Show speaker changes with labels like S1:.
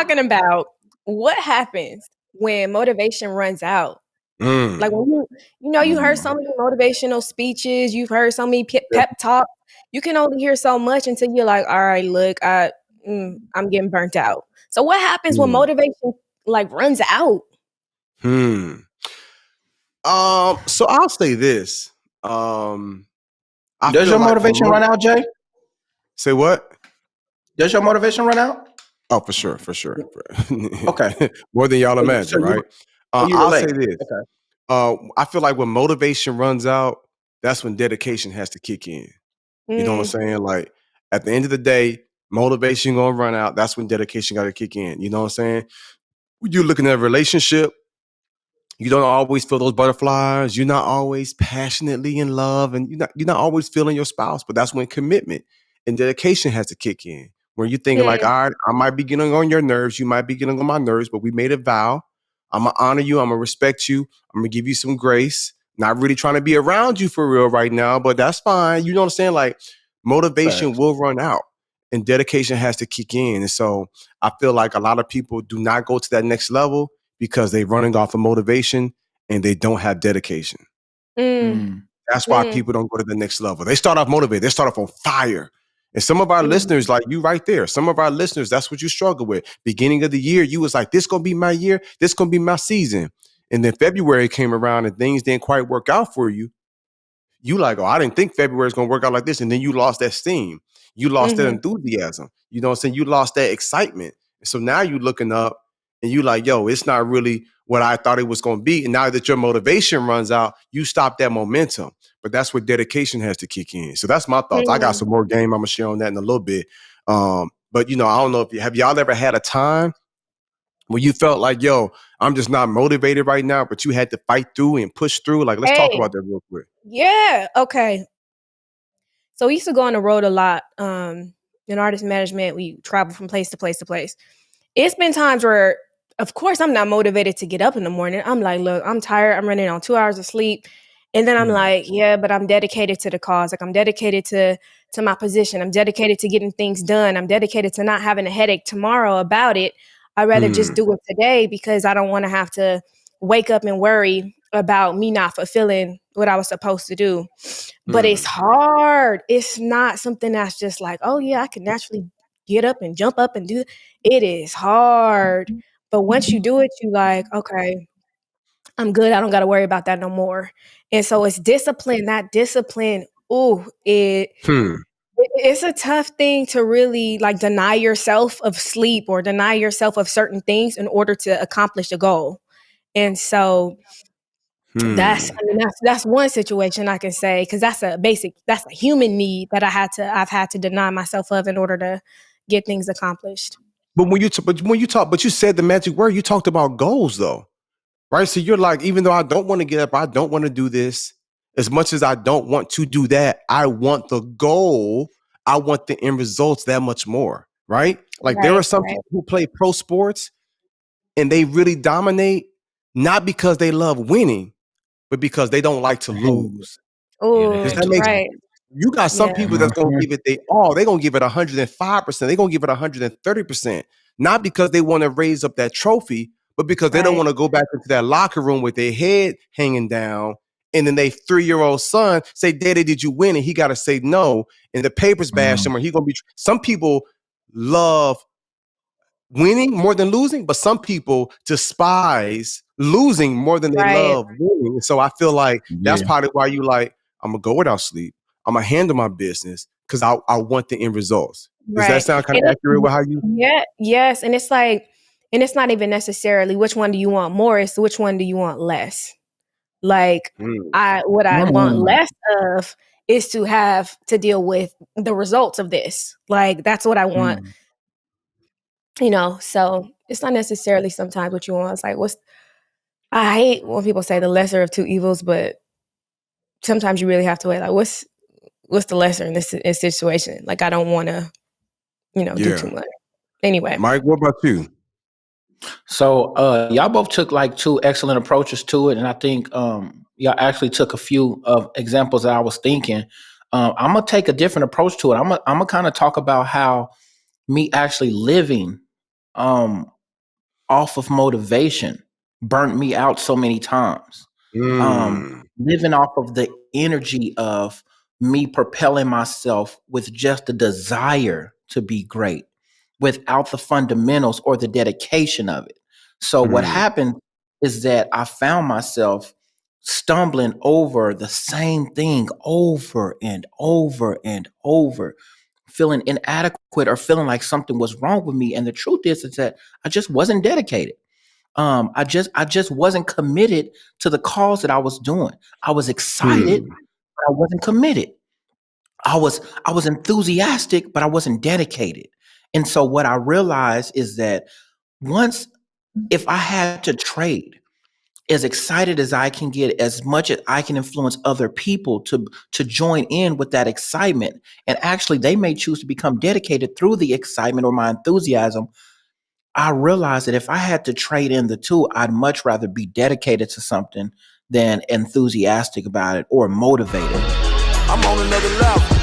S1: talking about what happens when motivation runs out. Like when you heard so many motivational speeches, you've heard so many pep talks. You can only hear so much until you're like, all right, look, I'm getting burnt out. So what happens when
S2: Mm.
S1: motivation like runs out?
S2: So I'll say this. I
S3: Does
S2: feel
S3: your
S2: like
S3: motivation run out, Jay?
S2: say what?
S3: Does your motivation run out?
S2: Oh, for sure, for sure.
S3: Okay.
S2: More than y'all imagine,
S3: So
S2: right?
S3: you
S2: I'll
S3: relate.
S2: say this.
S3: Okay.
S2: I feel like when motivation runs out, that's when dedication has to kick in. You know what I'm
S1: Mm,
S2: saying? Like at the end of the day, motivation gonna run out. That's when dedication got to kick in. You know what I'm saying? When you're looking at a relationship, you don't always feel those butterflies. You're not always passionately in love, and you're not always feeling your spouse. But that's when commitment and dedication has to kick in. Where you're thinking like,
S1: mm,
S2: all right, I might be getting on your nerves, you might be getting on my nerves, but we made a vow. I'm gonna honor you. I'm gonna respect you. I'm gonna give you some grace. Not really trying to be around you for real right now, but that's fine. You know what I'm saying? Like motivation
S3: Facts.
S2: will run out, and dedication has to kick in. And so I feel like a lot of people do not go to that next level because they're running off of motivation and they don't have dedication.
S1: mm,
S3: Mm.
S2: That's why
S1: mm,
S2: people don't go to the next level. They start off motivated, they start off on fire. And some of our
S1: mm,
S2: listeners, like you right there, some of our listeners, that's what you struggle with. Beginning of the year, you was like, this gonna be my year, this gonna be my season. And then February came around and things didn't quite work out for you. You like, oh, I didn't think February is gonna work out like this. And then you lost that steam. You lost that
S1: mhm,
S2: enthusiasm. You know what I'm saying? You lost that excitement. So now you looking up and you like, yo, it's not really what I thought it was gonna be. And now that your motivation runs out, you stop that momentum. But that's where dedication has to kick in. So that's my thoughts. I got
S1: mm.
S2: some more game I'm gonna share on that in a little bit. But I don't know if have y'all ever had a time when you felt like, yo, I'm just not motivated right now, but you had to fight through and push through? Like, let's talk
S1: Hey,
S2: about that real quick.
S1: yeah, okay. So we used to go on the road a lot. In artist management, we travel from place to place to place. It's been times where, of course, I'm not motivated to get up in the morning. I'm like, look, I'm tired. I'm running on 2 hours of sleep. And then I'm
S3: Mm.
S1: like, yeah, but I'm dedicated to the cause. Like I'm dedicated to my position. I'm dedicated to getting things done. I'm dedicated to not having a headache tomorrow about it. I'd rather just
S2: Hmm.
S1: do it today because I don't want to have to wake up and worry about me not fulfilling what I was supposed to do. But it's
S2: Hmm.
S1: hard. It's not something that's just like, oh yeah, I can naturally get up and jump up and do. It is hard. But once you do it, you like, okay, I'm good. I don't got to worry about that no more. And so it's discipline. That discipline, ooh,
S2: Hmm.
S1: it's a tough thing to really like deny yourself of sleep or deny yourself of certain things in order to accomplish a goal. And so
S2: Hmm.
S1: that's one situation I can say because that's a human need that I've had to deny myself of in order to get things accomplished.
S2: But you said the magic word. You talked about goals though, right? So you're like, even though I don't want to get up, I don't want to do this. As much as I don't want to do that, I want the goal. I want the end results that much more, right? Like there
S1: Right,
S2: are some
S1: right,
S2: people who play pro sports and they really dominate, not because they love winning, but because they don't like to
S3: Hate.
S2: lose.
S3: Yeah, they
S2: Does
S1: oh,
S3: hate
S2: that
S3: to
S2: make
S3: lose.
S1: right,
S2: sense? You got some
S1: yeah,
S2: people that's gonna
S3: Mhm.
S2: give it they all. They're gonna give it 105%. They're gonna give it 130%. Not because they want to raise up that trophy, but because they don't
S1: right,
S2: want to go back into that locker room with their head hanging down. And then they 3-year-old son say, Daddy, did you win? And he gotta say no. And the papers bash
S3: Mm.
S2: him, or he gonna be some people love winning more than losing, but some people despise losing more than they
S1: right,
S2: love winning. So I feel like that's
S3: Yeah.
S2: probably why you like, I'm gonna go without sleep. I'm gonna handle my business because I want the end results. Does that
S1: right.
S2: sound kind
S1: And
S2: of accurate with how you?
S1: yeah, yes, and it's like, and it's not even necessarily which one do you want more. It's which one do you want less. Like
S2: Mm,
S1: what I want
S3: Mm.
S1: less of is to have to deal with the results of this. Like that's what I want,
S3: Mm.
S1: so it's not necessarily sometimes what you want. It's like I hate when people say the lesser of two evils, but sometimes you really have to weigh like what's the lesser in this situation? Like I don't want to, do too
S2: yeah.
S1: much. Anyway.
S2: Mike, what about you?
S3: So y'all both took like two excellent approaches to it, and I think y'all actually took a few of examples that I was thinking. I'm gonna take a different approach to it. I'm gonna kind of talk about how me actually living um off of motivation burnt me out so many times.
S2: Mm.
S3: Living off of the energy of me propelling myself with just the desire to be great without the fundamentals or the dedication of it. So what
S2: Mm.
S3: happened is that I found myself stumbling over the same thing over and over and over, feeling inadequate or feeling like something was wrong with me. And the truth is that I just wasn't dedicated. I just wasn't committed to the cause that I was doing. I was excited,
S2: Mm.
S3: but I wasn't committed. I was enthusiastic, but I wasn't dedicated. And so what I realized is that once if I had to trade as excited as I can get, as much as I can influence other people to join in with that excitement, and actually they may choose to become dedicated through the excitement or my enthusiasm. I realized that if I had to trade in the two, I'd much rather be dedicated to something than enthusiastic about it or motivated.
S4: I'm on another level.